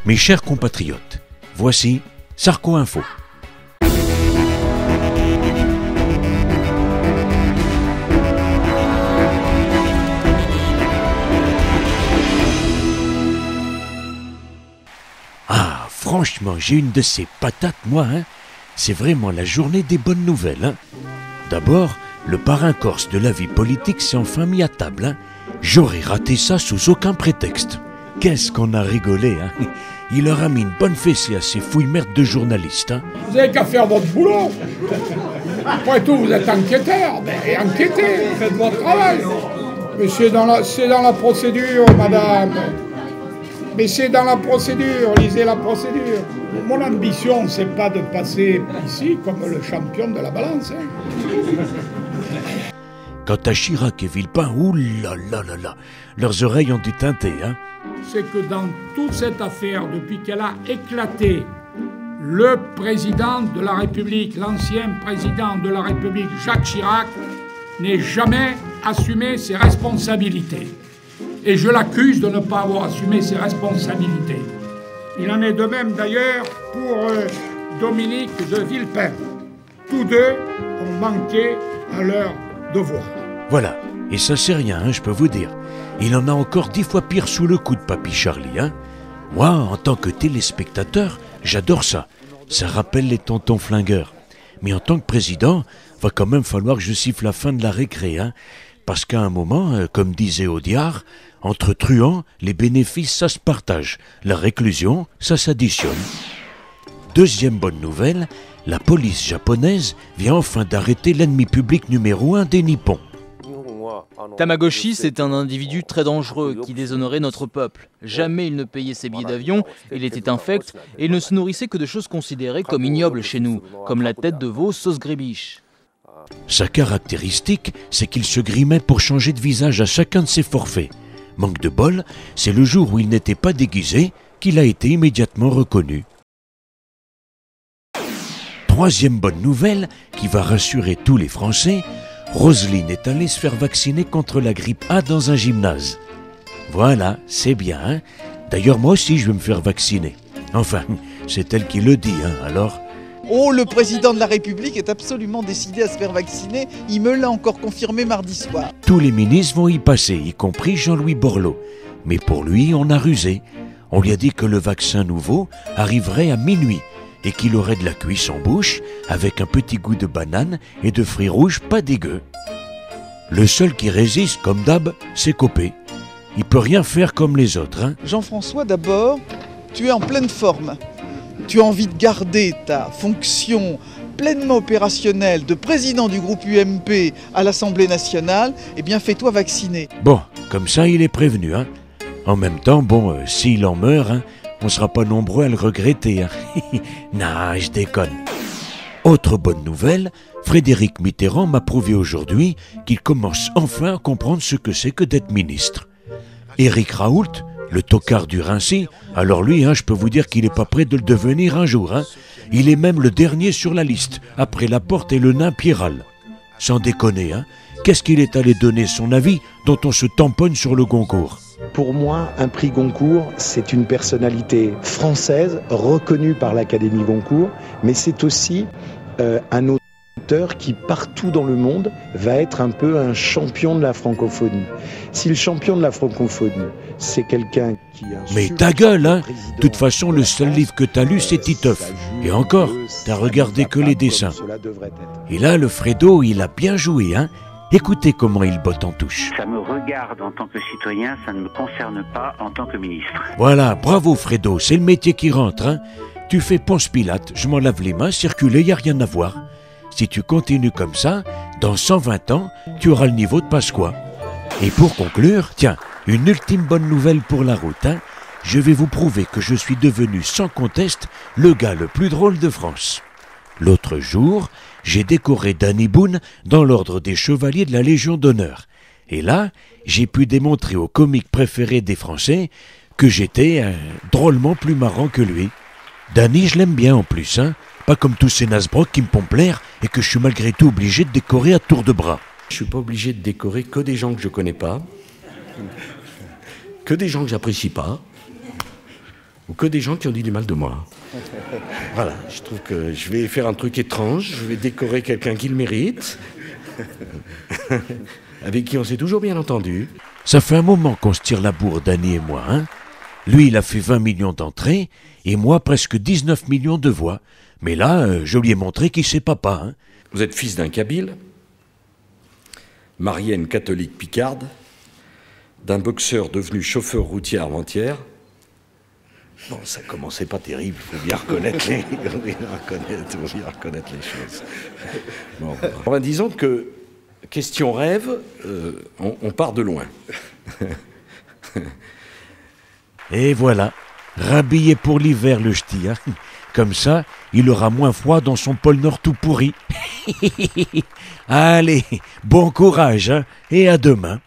Mes chers compatriotes, voici Sarko Info. Ah, franchement, j'ai une de ces patates, moi, hein. C'est vraiment la journée des bonnes nouvelles, hein. D'abord, le parrain corse de la vie politique s'est enfin mis à table, hein. J'aurais raté ça sous aucun prétexte. Qu'est-ce qu'on a rigolé, hein. Il leur a mis une bonne fessée à ces fouilles-merdes de journalistes, hein. Vous avez qu'à faire votre boulot. Après tout, vous êtes enquêteur. Mais enquêtez, faites votre travail. Mais c'est dans la procédure, madame. Mais c'est dans la procédure, lisez la procédure. Mon ambition, c'est pas de passer ici comme le champion de la balance, hein. Quant à Chirac et Villepin, oulala, leurs oreilles ont dû teinter, hein. C'est que dans toute cette affaire, depuis qu'elle a éclaté, le président de la République, l'ancien président de la République, Jacques Chirac, n'ait jamais assumé ses responsabilités. Et je l'accuse de ne pas avoir assumé ses responsabilités. Il en est de même d'ailleurs pour Dominique de Villepin. Tous deux ont manqué à leur devoir. Voilà, et ça c'est rien, hein, je peux vous dire. Il en a encore 10 fois pire sous le coup de Papy Charlie, hein. Moi, en tant que téléspectateur, j'adore ça. Ça rappelle les tontons flingueurs. Mais en tant que président, va quand même falloir que je siffle la fin de la récré, hein. Parce qu'à un moment, comme disait Audiard, entre truands, les bénéfices, ça se partage. La réclusion, ça s'additionne. Deuxième bonne nouvelle, la police japonaise vient enfin d'arrêter l'ennemi public numéro 1 des Nippons. Tamagotchi, c'est un individu très dangereux qui déshonorait notre peuple. Jamais il ne payait ses billets d'avion, il était infect et il ne se nourrissait que de choses considérées comme ignobles chez nous, comme la tête de veau sauce grébiche. Sa caractéristique, c'est qu'il se grimait pour changer de visage à chacun de ses forfaits. Manque de bol, c'est le jour où il n'était pas déguisé qu'il a été immédiatement reconnu. Troisième bonne nouvelle, qui va rassurer tous les Français, Roselyne est allée se faire vacciner contre la grippe A dans un gymnase. Voilà, c'est bien, hein. D'ailleurs, moi aussi, je vais me faire vacciner. Enfin, c'est elle qui le dit, hein, alors... Oh, le président de la République est absolument décidé à se faire vacciner. Il me l'a encore confirmé mardi soir. Tous les ministres vont y passer, y compris Jean-Louis Borloo. Mais pour lui, on a rusé. On lui a dit que le vaccin nouveau arriverait à minuit et qu'il aurait de la cuisse en bouche avec un petit goût de banane et de fruits rouges pas dégueux. Le seul qui résiste, comme d'hab, c'est Copé. Il peut rien faire comme les autres, hein. Jean-François, d'abord, tu es en pleine forme. Tu as envie de garder ta fonction pleinement opérationnelle de président du groupe UMP à l'Assemblée nationale, eh bien fais-toi vacciner. Bon, comme ça il est prévenu, hein. En même temps, bon, s'il en meurt, hein, on sera pas nombreux à le regretter, hein. Non, je déconne. Autre bonne nouvelle, Frédéric Mitterrand m'a prouvé aujourd'hui qu'il commence enfin à comprendre ce que c'est que d'être ministre. Éric Raoult, le tocard du Rincy, alors lui, hein, je peux vous dire qu'il n'est pas prêt de le devenir un jour, hein. Il est même le dernier sur la liste, après Laporte et le nain Piral. Sans déconner, hein, qu'est-ce qu'il est allé donner son avis dont on se tamponne sur le Goncourt? Pour moi, un prix Goncourt, c'est une personnalité française reconnue par l'Académie Goncourt, mais c'est aussi un auteur qui, partout dans le monde, va être un peu un champion de la francophonie. Si le champion de la francophonie, c'est quelqu'un qui... Mais ta gueule, hein. De toute façon, le seul livre que t'as lu, c'est Titeuf. Et encore, t'as regardé que les dessins. Et là, le Fredo, il a bien joué, hein. Écoutez comment il botte en touche. Ça me regarde en tant que citoyen, ça ne me concerne pas en tant que ministre. Voilà, bravo Fredo, c'est le métier qui rentre, hein. Tu fais Ponce Pilate, je m'en lave les mains, circuler, y a rien à voir. Si tu continues comme ça, dans 120 ans, tu auras le niveau de Pasqua. Et pour conclure, tiens, une ultime bonne nouvelle pour la route, hein. Je vais vous prouver que je suis devenu sans conteste le gars le plus drôle de France. L'autre jour, j'ai décoré Danny Boone dans l'ordre des chevaliers de la Légion d'honneur. Et là, j'ai pu démontrer au comique préféré des Français que j'étais drôlement plus marrant que lui. Danny, je l'aime bien en plus, hein. Pas comme tous ces nasbrocs qui me pompent l'air et que je suis malgré tout obligé de décorer à tour de bras. Je suis pas obligé de décorer que des gens que je connais pas, que des gens que j'apprécie pas. ou que des gens qui ont dit du mal de moi. Voilà, je trouve que je vais faire un truc étrange, je vais décorer quelqu'un qui le mérite, avec qui on s'est toujours bien entendu. Ça fait un moment qu'on se tire la bourre, Danny et moi, hein. Lui, il a fait 20 millions d'entrées, et moi, presque 19 millions de voix. Mais là, je lui ai montré qu'il sait papa, hein. Vous êtes fils d'un Kabyle, marié à une catholique picarde, d'un boxeur devenu chauffeur routier avant-hier. Bon, ça commençait pas terrible, il faut bien reconnaître les choses. Bon, disons que, question rêve, on part de loin. Et voilà, rhabillé pour l'hiver le ch'ti, hein. Comme ça, il aura moins froid dans son pôle Nord tout pourri. Allez, bon courage, hein, et à demain.